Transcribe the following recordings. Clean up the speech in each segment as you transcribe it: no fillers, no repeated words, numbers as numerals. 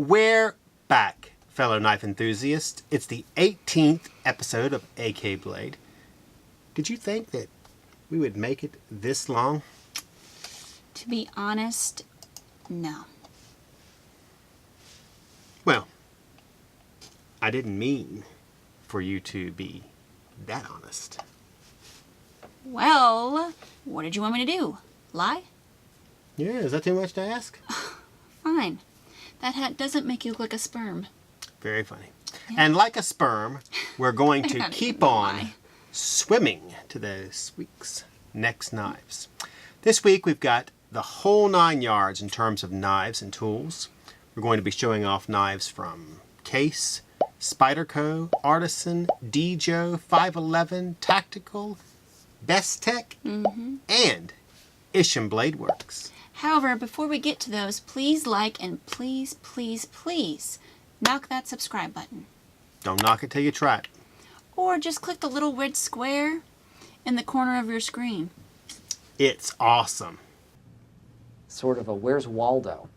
We're back, fellow knife enthusiasts. It's the 18th episode of AK Blade. Did you think that we would make it this long? To be honest, no. Well, I didn't mean for you to be that honest. Well, what did you want me to do? Lie? Yeah, is that too much to ask? Fine. That hat doesn't make you look like a sperm. Very funny. Yeah. And like a sperm, we're going to Not keep even on lie. swimming to this week's next knives. This week we've got the whole 9 yards in terms of knives and tools. We're going to be showing off knives from Case, Spyderco, Artisan, Deejo, 511, Tactical, Bestech, and Isham Bladeworks. However, before we get to those, please like and please, please, please knock that subscribe button. Don't knock it till you try it. Or just click the little red square in the corner of your screen. It's awesome. Sort of a Where's Waldo?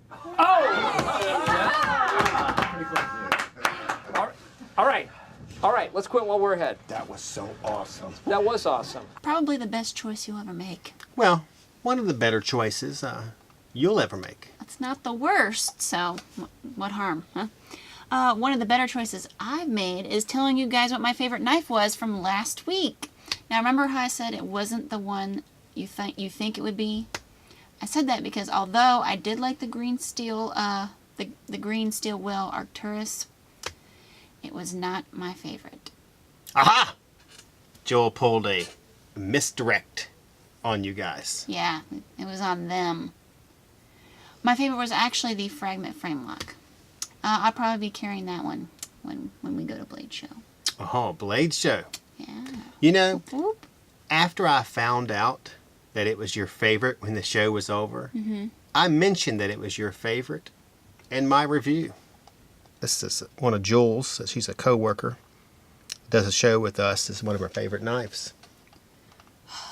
All right, let's quit while we're ahead. That was so awesome. That was awesome. Probably the best choice you'll ever make. Well, one of the better choices you'll ever make. It's not the worst, so what harm, huh? One of the better choices I've made is telling you guys what my favorite knife was from last week. Now, remember how I said it wasn't the one you think it would be? I said that because although I did like the green steel, the green steel wheel Arcturus, it was not my favorite. Aha! Joel pulled a misdirect on you guys. Yeah, it was on them. My favorite was actually the fragment frame lock. I'll probably be carrying that one when we go to Blade Show. Oh, Blade Show. Yeah. You know, Whoop. after I found out that it was your favorite when the show was over, I mentioned that it was your favorite in my review. This is one of Jul's. She's a co-worker. Does a show with us. This is one of her favorite knives.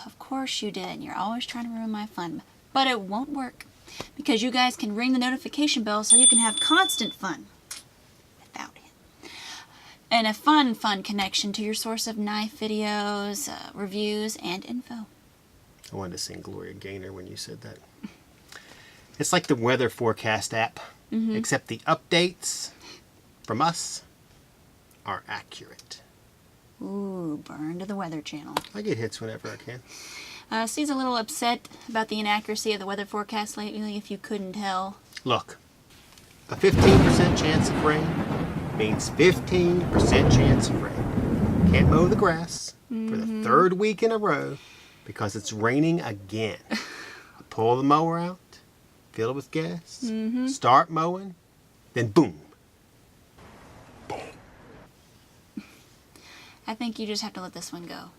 Of course you did. You're always trying to ruin my fun. But it won't work. Because you guys can ring the notification bell so you can have constant fun. Without it. And a fun connection to your source of knife videos, reviews, and info. I wanted to sing Gloria Gaynor when you said that. It's like the weather forecast app. Except the updates from us are accurate. Ooh, burn to the Weather Channel. I get hits whenever I can. Cee's a little upset about the inaccuracy of the weather forecast lately, if you couldn't tell. Look, a 15% chance of rain means 15% chance of rain. Can't mow the grass for the 3rd week in a row because it's raining again. I pull the mower out, fill it with gas, start mowing, then boom. I think you just have to let this one go.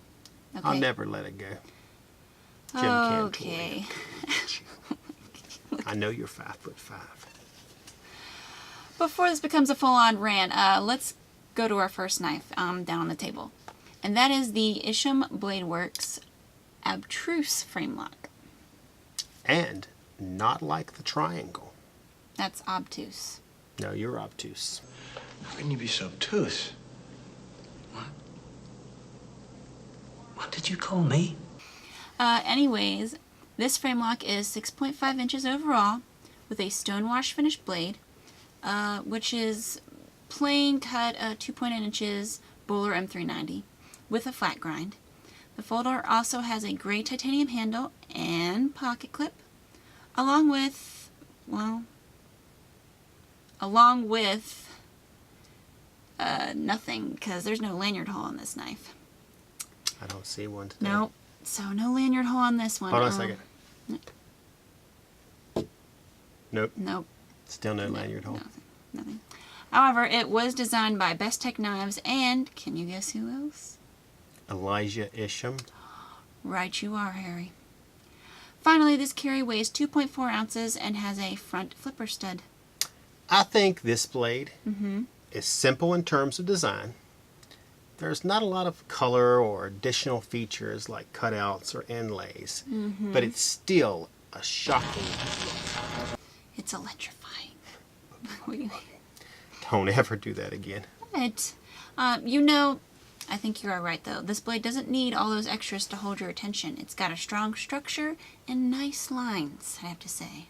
Okay. I'll never let it go. Jim Cantor. Okay. I know you're 5'5". Before this becomes a full-on rant, let's go to our first knife down on the table. And that is the Isham Bladeworks Abstruse frame lock. And not like the triangle. That's obtuse. No, you're obtuse. How can you be so obtuse? What did you call me? Anyways, this frame lock is 6.5 inches overall with a stonewash finished blade, which is plain cut 2.8 inches Bowler M390 with a flat grind. The folder also has a gray titanium handle and pocket clip, along with nothing, because there's no lanyard hole on this knife. I don't see one today. Nope. So no lanyard hole on this one. Hold on a second. Nope. Nope. Still no lanyard hole. Nothing. However, it was designed by Bestech Knives and, can you guess who else? Elijah Isham. Right you are, Harry. Finally, this carry weighs 2.4 ounces and has a front flipper stud. I think this blade is simple in terms of design. There's not a lot of color or additional features like cutouts or inlays, but it's still a shocking look. It's electrifying. Don't ever do that again. But, you know, I think you are right though. This blade doesn't need all those extras to hold your attention. It's got a strong structure and nice lines, I have to say.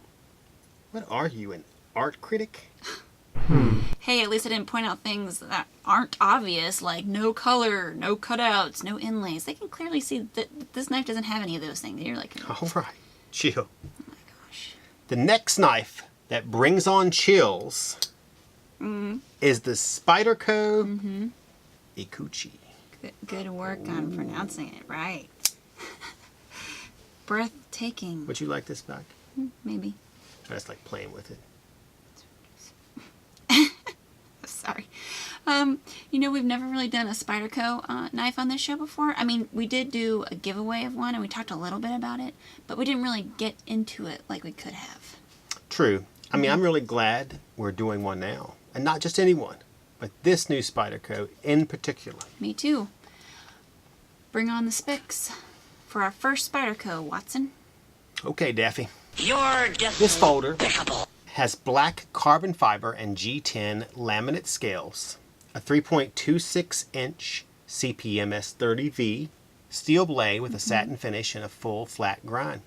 What are you, an art critic? Hey, at least I didn't point out things that aren't obvious, like no color, no cutouts, no inlays. They can clearly see that this knife doesn't have any of those things. You're like, oh All right, chill. my gosh. The next knife that brings on chills is the Spyderco Ikuchi. Good work on pronouncing it right. Breathtaking. Would you like this back? Maybe. I just like playing with it. Sorry. You know, we've never really done a Spyderco knife on this show before. I mean, we did do a giveaway of one and we talked a little bit about it, but we didn't really get into it like we could have. True. I mean, I'm really glad we're doing one now. And not just any one, but this new Spyderco in particular. Me too. Bring on the spics for our first Spyderco, Watson. Okay, Daffy. You're This folder despicable. has black carbon fiber and G10 laminate scales, a 3.26 inch CPMS 30V steel blade with a satin finish and a full flat grind.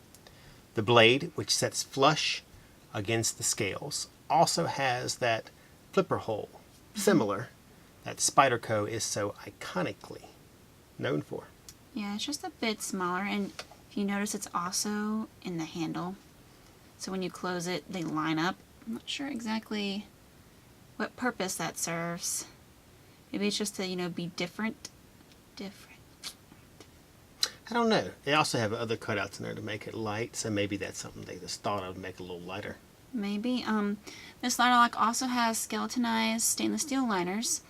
The blade, which sets flush against the scales, also has that flipper hole, similar, that Spyderco is so iconically known for. Yeah, it's just a bit smaller, and if you notice, it's also in the handle. So when you close it, they line up. I'm not sure exactly what purpose that serves. Maybe it's just to, you know, be different. I don't know. They also have other cutouts in there to make it light, so maybe that's something they just thought of to make it a little lighter. Maybe. This liner lock also has skeletonized stainless steel liners,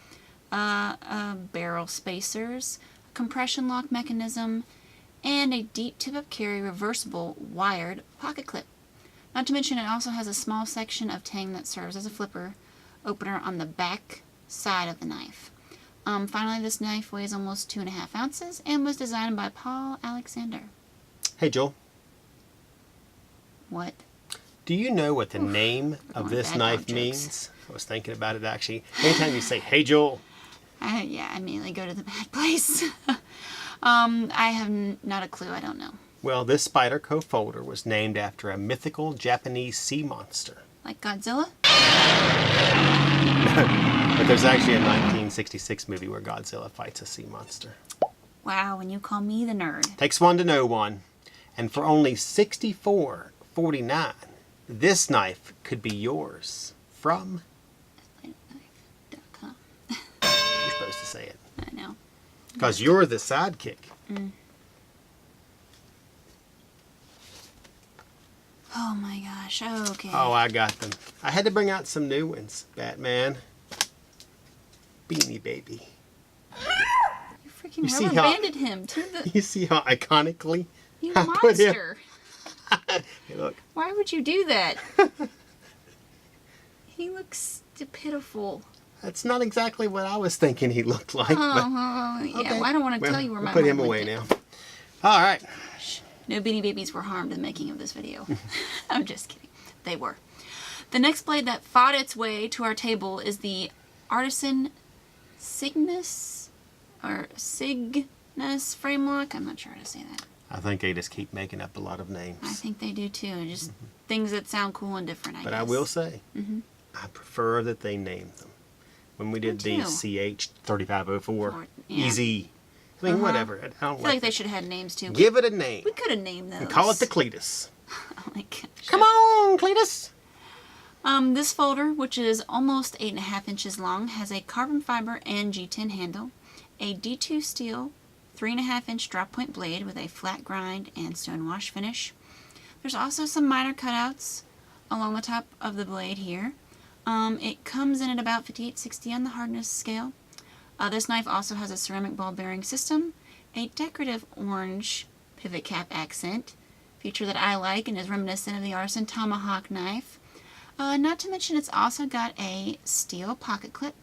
barrel spacers, a compression lock mechanism, and a deep tip-up carry reversible wired pocket clip. Not to mention it also has a small section of tang that serves as a flipper opener on the back side of the knife. Finally, this knife weighs almost 2.5 ounces and was designed by Paul Alexander. Hey, Joel, What? do you know what the name of going this bad knife dog jokes. means? I was thinking about it, actually. Anytime you say, hey, Joel, Yeah, I immediately go to the bad place. I have not a clue. I don't know. well, this Spyderco folder was named after a mythical Japanese sea monster. Like Godzilla? But there's actually a 1966 movie where Godzilla fights a sea monster. Wow, and you call me the nerd. Takes one to know one. And for only $64.49, this knife could be yours from... Knife.com. You're supposed to say it. I know. Because you're the sidekick. Oh my gosh. Okay. Oh, I got them. I had to bring out some new ones. Batman. Beanie Baby. You freaking You see rubber how- banded him to the You see how iconically you I put him- monster. Hey, look. Why would you do that? He looks pitiful. That's not exactly what I was thinking he looked like. Oh, but, yeah. okay. Well, I don't want to Well, tell you where we'll my put mind him away went. now. All right. No Beanie Babies were harmed in the making of this video. I'm just kidding. They were. The next blade that fought its way to our table is the Artisan Cygnus or Cygnus frame lock. I'm not sure how to say that. I think they just keep making up a lot of names. I think they do too. Just things that sound cool and different, I But guess. I will say, I prefer that they named them. When we did the too. CH3504, Yeah. easy. I mean, whatever. I don't I feel like like they that. should have had names too. Give it a name. We could have named those. And call it the Cletus. Oh my gosh. Come on, Cletus. This folder, which is almost 8.5 inches long, has a carbon fiber and G10 handle, a D2 steel 3.5 inch drop point blade with a flat grind and stone wash finish. There's also some minor cutouts along the top of the blade here. It comes in at about 5860 on the hardness scale. This knife also has a ceramic ball bearing system, a decorative orange pivot cap accent, feature that I like and is reminiscent of the Artisan Tomahawk knife. Not to mention it's also got a steel pocket clip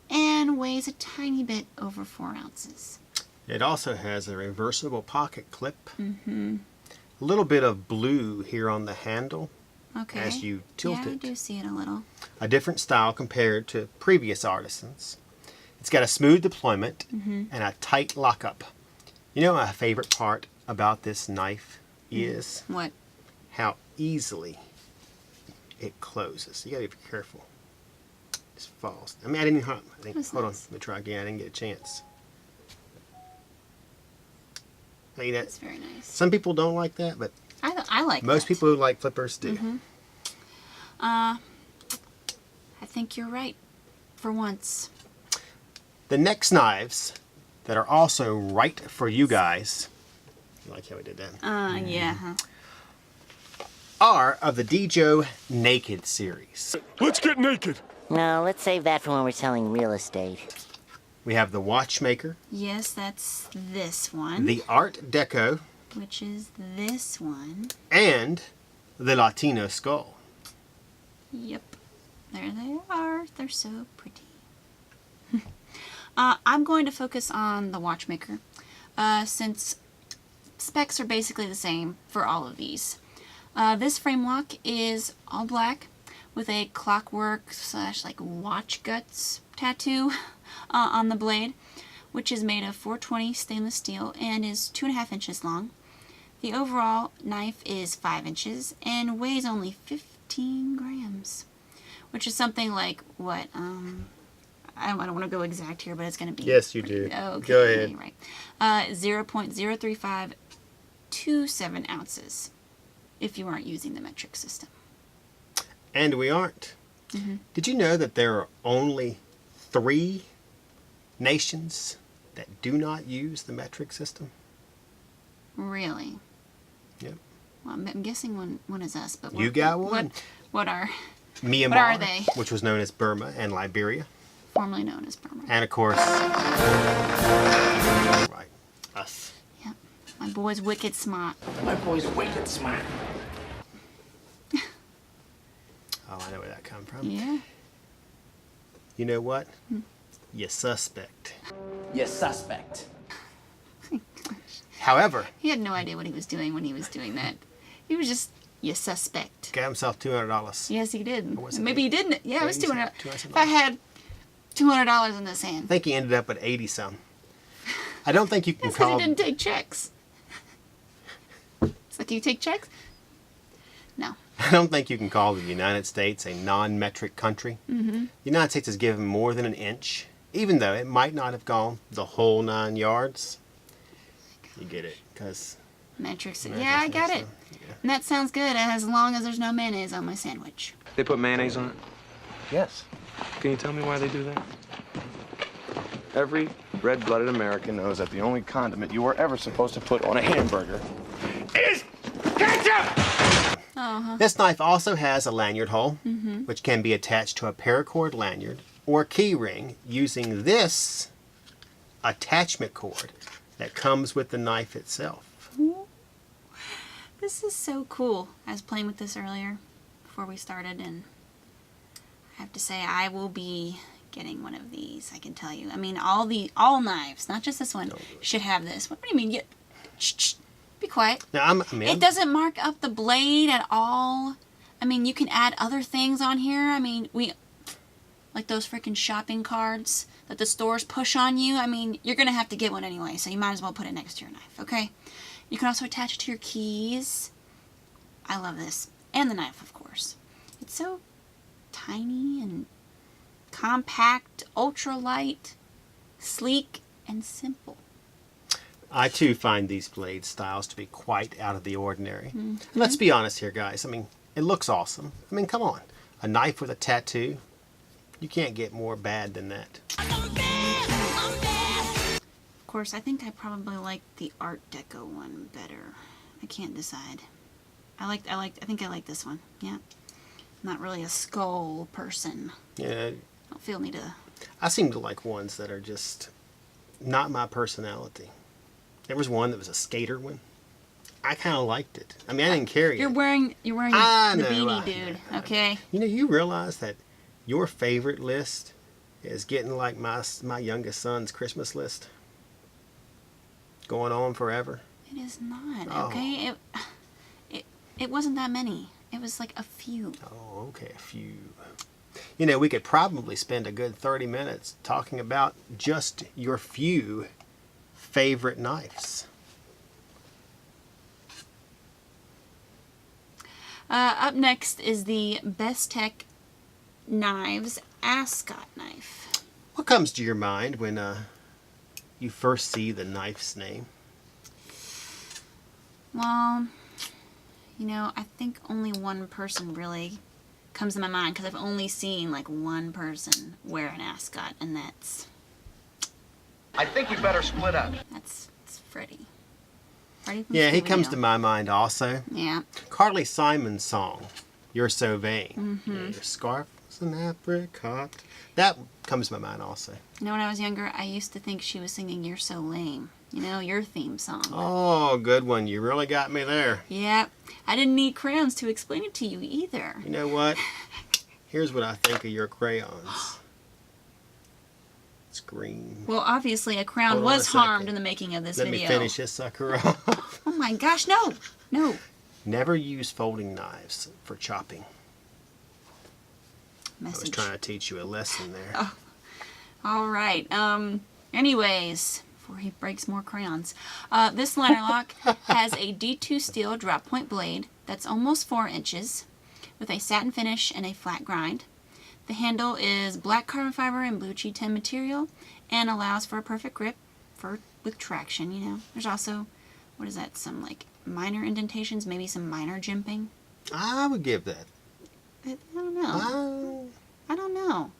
and weighs a tiny bit over 4 ounces. It also has a reversible pocket clip. A little bit of blue here on the handle. Okay. as you tilt yeah, it. I do see it a little. A different style compared to previous Artisans. It's got a smooth deployment and a tight lockup. You know my favorite part about this knife is What? how easily it closes. You gotta be careful. It just falls. I mean, I didn't. That's Hold on. nice. Let me try again. I didn't get a chance. Like that. It's very nice. Some people don't like that, but I like most that. people who like flippers do. I think you're right. For once. The next knives that are also right for you guys, you like how we did that, Yeah. Huh? are of the Deejo Naked series. Let's get naked. No, let's save that for when we're selling real estate. We have the Watchmaker, Yes, that's this one. the Art Deco, Which is this one. and the Latino Skull. Yep. There they are. They're so pretty. I'm going to focus on the Watchmaker, since specs are basically the same for all of these. This frame lock is all black with a clockwork / like watch guts tattoo on the blade, which is made of 420 stainless steel and is 2.5 inches long. The overall knife is 5 inches and weighs only 15 grams, which is something like what? I don't want to go exact here, but it's going to be... Yes, you do. Okay, Go ahead. Right. 0.03527 ounces if you aren't using the metric system. And we aren't. Did you know that there are only 3 nations that do not use the metric system? Really? Yep. Well, I'm guessing one is us, but You got one. What are Myanmar, are they? which was known as Burma, and Liberia. formerly known as Burma? And of course, right, us. Yep. My boy's wicked smart. My boy's wicked smart. Oh, I know where that come from. Yeah. You know what? You suspect. You suspect. However, He had no idea what he was doing when he was doing that. He was just, you suspect. got himself $200. Yes, he did. was it Maybe he didn't. Yeah, it was 80 200. $200. If I had $200 in this hand. I think he ended up at 80 some. I don't think you can That's because call. he didn't take checks. It's like, do you take checks? No. I don't think you can call the United States a non-metric country. The United States has given more than an inch, even though it might not have gone the whole 9 yards. You get it, because Metrics. Yeah, I got it. And that sounds good as long as there's no mayonnaise on my sandwich. They put mayonnaise on it? Yes. Can you tell me why they do that? Every red-blooded American knows that the only condiment you were ever supposed to put on a hamburger is ketchup! This knife also has a lanyard hole, which can be attached to a paracord lanyard or key ring using this attachment cord that comes with the knife itself. This is so cool. I was playing with this earlier before we started, and I have to say I will be getting one of these. I can tell you. I mean, all knives, not just this one, should have this. What do you mean? Shh, be quiet. Now, It doesn't mark up the blade at all. I mean, you can add other things on here. I mean, like those freaking shopping carts that the stores push on you. I mean, you're going to have to get one anyway, so you might as well put it next to your knife, okay? You can also attach it to your keys. I love this. And the knife, of course. It's so tiny and compact, ultra light, sleek, and simple. I too find these blade styles to be quite out of the ordinary. And let's be honest here, guys. I mean, it looks awesome. I mean, come on. A knife with a tattoo. You can't get more bad than that. Of course, I think I probably like the Art Deco one better. I can't decide. I think I like this one. Yeah. Not really a skull person. Yeah, I don't feel me to... I seem to like ones that are just not my personality. There was one that was a skater one. I kind of liked it. I mean, I didn't carry You're it. wearing the I know, beanie, I dude. know. Okay. You know, you realize that your favorite list is getting like my youngest son's Christmas list? Going on forever. It is not. Oh. Okay. It wasn't that many. It was like a few. Oh, okay, a few. You know, we could probably spend a good 30 minutes talking about just your few favorite knives. Up next is the Bestech Knives Ascot knife. What comes to your mind when you first see the knife's name? Well, you know, I think only one person really comes to my mind because I've only seen like one person wear an ascot, and that's I think we better split up. it's Freddie. Freddie from Yeah, he comes Scooby-Doo. to my mind also. Yeah. Carly Simon's song, You're So Vain. Yeah, your scarf is an apricot. That comes to my mind also. You know, when I was younger, I used to think she was singing You're So Lame. You know, your theme song. Oh, good one. You really got me there. Yeah. I didn't need crayons to explain it to you either. You know what? Here's what I think of your crayons. It's green. Well, obviously, a crown Hold on was a second. harmed in the making of this Let video. me finish this sucker off. Oh my gosh, no! No. Never use folding knives for chopping. I was Message. trying to teach you a lesson there. All right. Anyways, before he breaks more crayons, this liner lock has a D2 steel drop point blade that's almost 4 inches, with a satin finish and a flat grind. The handle is black carbon fiber and blue G10 material, and allows for a perfect grip with traction. You know, there's also, what is that? Some like minor indentations, maybe some minor jimping. I would give that. I don't know. I don't know.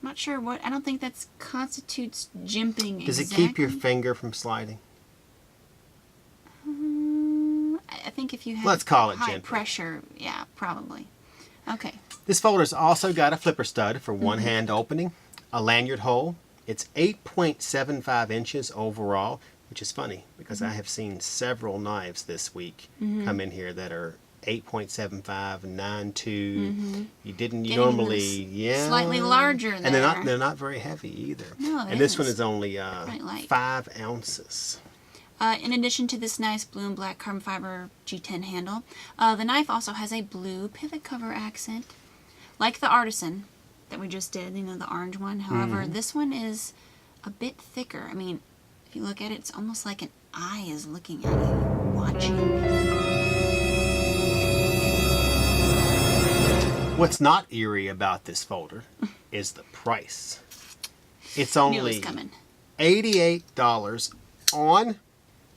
I'm not sure what. I don't think that constitutes jimping. Does exactly. it keep your finger from sliding? I think if you have Let's call it high jimping. pressure, yeah, probably. Okay. This folder's also got a flipper stud for one hand opening, a lanyard hole. It's 8.75 inches overall, which is funny because I have seen several knives this week come in here that are 8.75, 9.2. You didn't Getting normally, this slightly larger and there. they're not very heavy either. No, it and this one is. is only Quite light. 5 ounces. In addition to this nice blue and black carbon fiber G10 handle, the knife also has a blue pivot cover accent, like the Artisan that we just did, you know, the orange one. However, this one is a bit thicker. I mean, if you look at it, it's almost like an eye is looking at you, watching. What's not eerie about this folder is the price. It's Knew it was only coming. $88 on.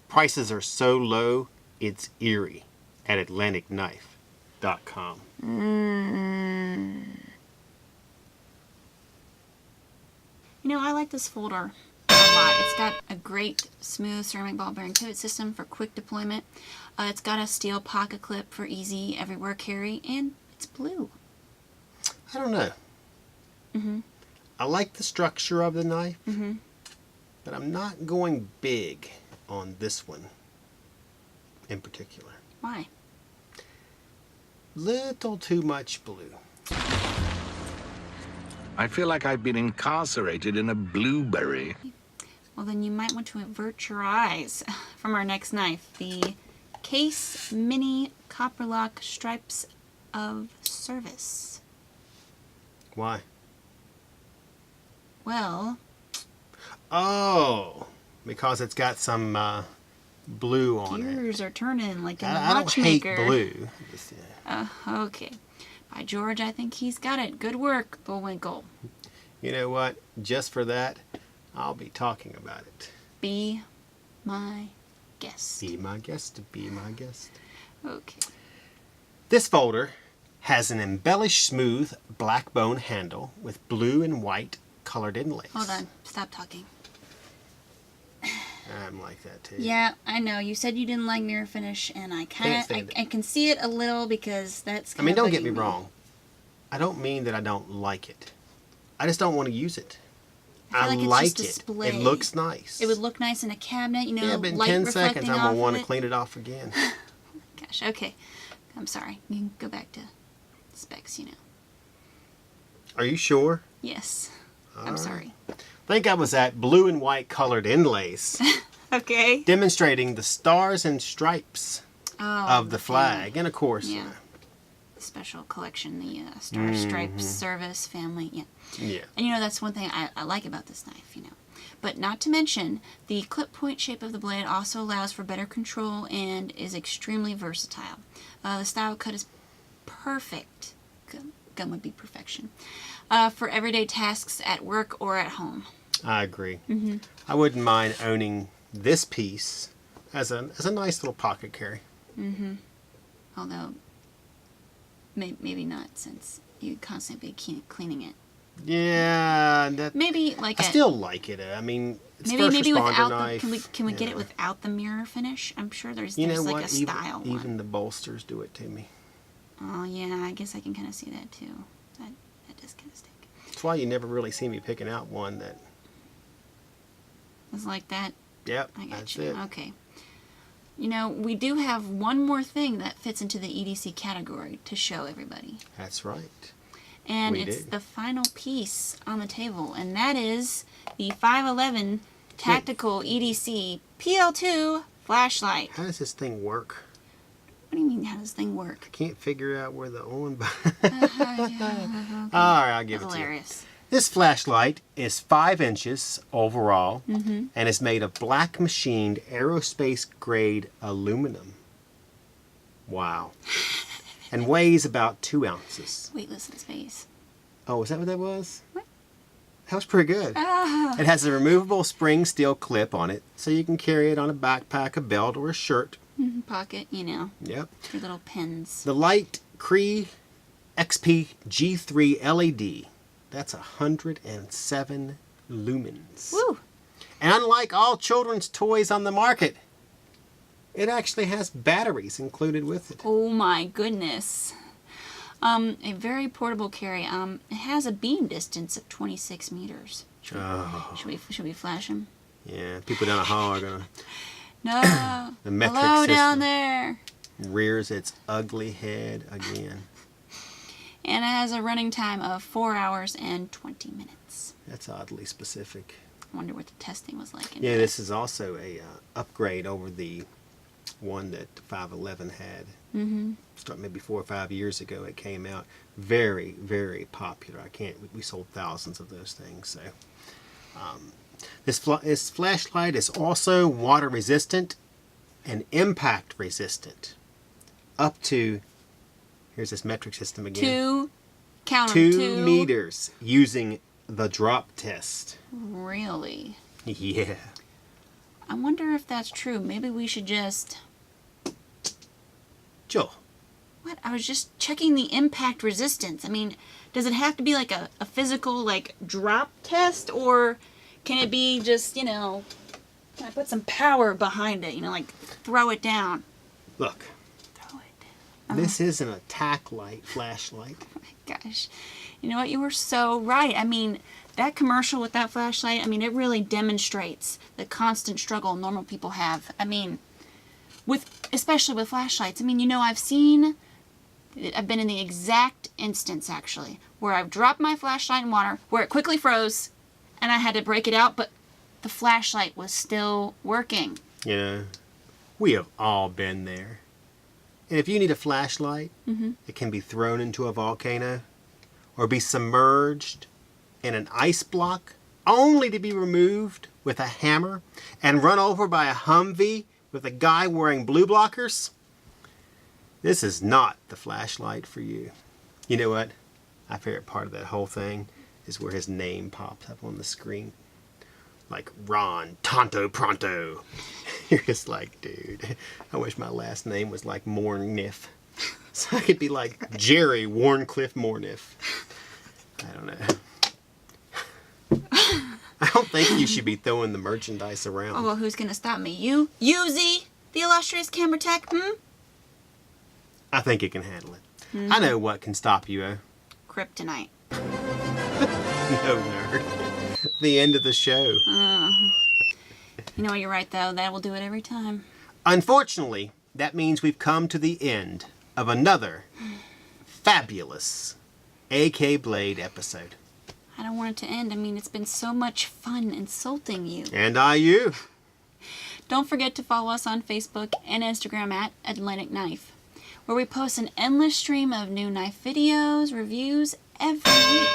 Prices are so low, it's eerie at AtlanticKnife.com. You know, I like this folder a lot. It's got a great smooth ceramic ball bearing pivot system for quick deployment. It's got a steel pocket clip for easy everywhere carry, and it's blue. I don't know. I like the structure of the knife, but I'm not going big on this one in particular. Why? Little too much blue. I feel like I've been incarcerated in a blueberry. Well, then you might want to avert your eyes from our next knife, the Case Mini Copperlock Stripes of Service. Why? Well, Oh, because it's got some blue on it. gears are turning like in the I don't hate watchmaker. blue. Just, Okay. By George, I think he's got it. Good work, Bullwinkle. you know what? Just for that, I'll be talking about it. Be my guest. Be my guest. Be my guest. Okay. This folder has an embellished smooth black bone handle with blue and white colored inlays. Hold on. Stop talking. I'm like that too. Yeah, I know. You said you didn't like mirror finish, and I Can't kind stand of, I can see it a little because that's I kind mean, of don't get me bugging wrong. I don't mean that I don't like it. I just don't want to use it. I feel like it's like just it. display. It looks nice. It would look nice in a cabinet, you know, Yeah, but in light 10 reflecting seconds I'm off going to want of to it. clean it off again. Gosh, okay. I'm sorry. You can go back to specs, you know. Are you sure? Yes. All I'm right. sorry. I think I was at blue and white colored inlays, Okay. demonstrating the stars and stripes Oh, of the flag. And of course, Yeah. special collection, the Star Stripes Service Family. Yeah. Yeah. And you know, that's one thing I like about this knife, you know. But not to mention, the clip point shape of the blade also allows for better control and is extremely versatile. The style cut is perfect. Gun would be perfection. For everyday tasks at work or at home. I agree. I wouldn't mind owning this piece as a nice little pocket carry. Although, maybe not, since you'd constantly be cleaning it. Yeah, Maybe like I still like it. I mean, it's first maybe responder without knife. can we get it without the mirror finish? I'm sure there's You know like what? a style one. Even the bolsters do it to me. Oh yeah, I guess I can kind of see that too. That does kind of stink. That's why you never really see me picking out one that. It's like that. Yep, I got that's you. it. Okay. You know, we do have one more thing that fits into the EDC category to show everybody. That's right. And We it's do. the final piece on the table, and that is the 511 Tactical EDC PL2 flashlight. How does this thing work? What do you mean, how does this thing work? Can't figure out where the on button. All right, I'll give it to you. Hilarious. This flashlight is 5 inches overall and is made of black machined aerospace grade aluminum. Wow. And weighs about 2 ounces. Weightless in space. Oh, is that what that was? What? That was pretty good. Ah. It has a removable spring steel clip on it, so you can carry it on a backpack, a belt, or a shirt. Pocket, you know, Yep. your little pins. The light Cree XP G3 LED. That's 107 lumens. Woo! And unlike all children's toys on the market, it actually has batteries included with it. Oh my goodness. A very portable carry. It has a beam distance of 26 meters. Should we flash him? Yeah, people down the hall are gonna. No. The metric Hello system down there. rears its ugly head again. And it has a running time of 4 hours and 20 minutes. That's oddly specific. I wonder what the testing was like. Yeah, this is also a upgrade over the one that 511 had. Maybe 4 or 5 years ago it came out. Very, very popular. We sold thousands of those things. So this flashlight is also water resistant and impact resistant. Up to, here's this metric system again. 2 meters using the drop test. Really? Yeah. I wonder if that's true. Maybe we should just... Jul. What? I was just checking the impact resistance. I mean, does it have to be like a physical, like, drop test? Or can it be just, you know, can I put some power behind it? You know, like, throw it down. Look. Throw it down. This is an attack light flashlight. Oh my gosh. You know what? You were so right. I mean, that commercial with that flashlight, I mean, it really demonstrates the constant struggle normal people have. I mean, especially with flashlights. I mean, you know, I've been in the exact instance, actually, where I've dropped my flashlight in water, where it quickly froze, and I had to break it out, but the flashlight was still working. Yeah. We have all been there. And if you need a flashlight, it can be thrown into a volcano or be submerged in an ice block only to be removed with a hammer and run over by a Humvee with a guy wearing blue blockers. This is not the flashlight for you. You know what? My favorite part of that whole thing is where his name pops up on the screen. Like Ron Tonto Pronto. You're just like, dude, I wish my last name was like Morniff. So I could be like Jerry Warncliffe Morniff. I don't know. I don't think you should be throwing the merchandise around. Oh, well, who's going to stop me? You? Zee? The illustrious camera tech? I think it can handle it. I know what can stop you, Kryptonite. No, nerd. The end of the show. You know, you're right, though. That will do it every time. Unfortunately, that means we've come to the end of another fabulous AK Blade episode. I don't want it to end. I mean, it's been so much fun insulting you. And you. Don't forget to follow us on Facebook and Instagram at Atlantic Knife. where we post an endless stream of new knife videos, reviews every week.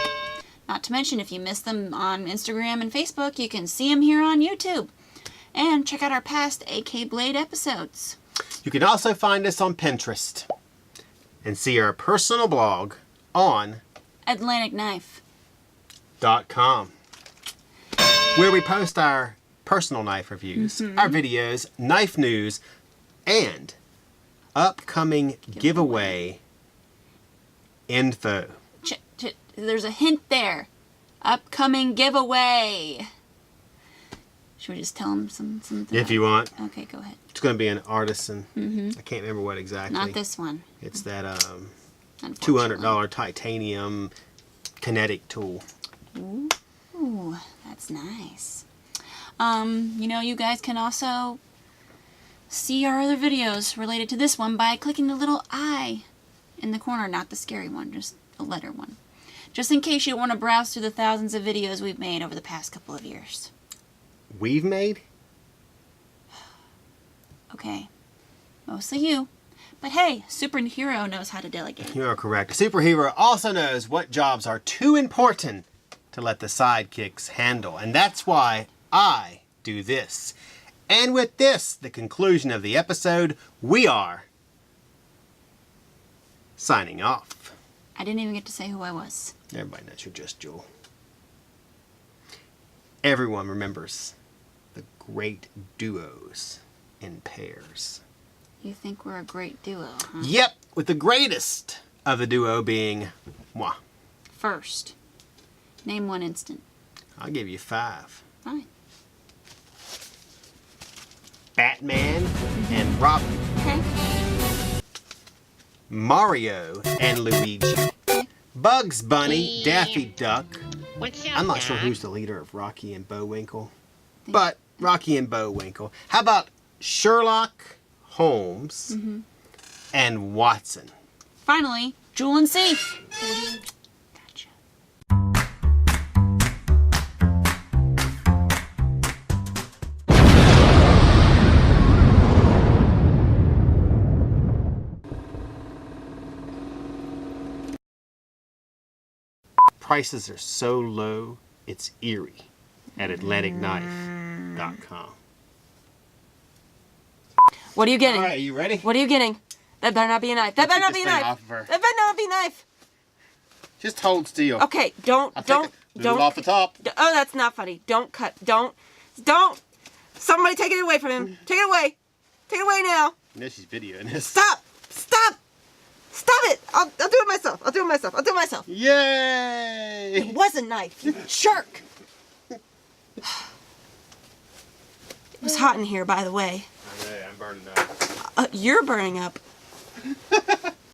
Not to mention, if you miss them on Instagram and Facebook, you can see them here on YouTube. And check out our past AK Blade episodes. You can also find us on Pinterest and see our personal blog on AtlanticKnife.com, where we post our personal knife reviews, our videos, knife news, and upcoming giveaway info. There's a hint there. Upcoming giveaway. Should we just tell them something? If you want. Okay, go ahead. It's going to be an Artisan. I can't remember what exactly. Not this one. It's that Unfortunately. $200 titanium kinetic tool. Ooh, that's nice. You know, you guys can also see our other videos related to this one by clicking the little I in the corner, not the scary one, just the letter one. Just in case you want to browse through the thousands of videos we've made over the past couple of years. We've made? Okay, mostly you. But hey, superhero knows how to delegate. You are correct. A superhero also knows what jobs are too important to let the sidekicks handle. And that's why I do this. And with this, the conclusion of the episode, we are signing off. I didn't even get to say who I was. Everybody knows you're just Jul. Everyone remembers the great duos in pairs. You think we're a great duo, huh? Yep, with the greatest of the duo being moi. First, name one instant. I'll give you 5. Fine. Batman and Robin. Okay. Mario and Luigi. Bugs Bunny, Daffy Duck. I'm not sure who's the leader of Rocky and Bullwinkle, but Rocky and Bullwinkle. How about Sherlock Holmes and Watson? Finally, Jul Cee. Gotcha. Prices are so low, it's eerie at AtlanticKnife.com. What are you getting? All right, you ready? What are you getting? That better not be a knife. That better not be a knife. Off of her. That better not be a knife. Just hold still. Okay, don't. Move it off the top. Oh, that's not funny. Don't cut. Don't. Somebody take it away from him. Take it away. Take it away now. No, she's videoing this. Stop. It. I'll do it myself. I'll do it myself. Yay! It was a knife, you jerk. It was hot in here, by the way. I know, I'm burning up. You're burning up.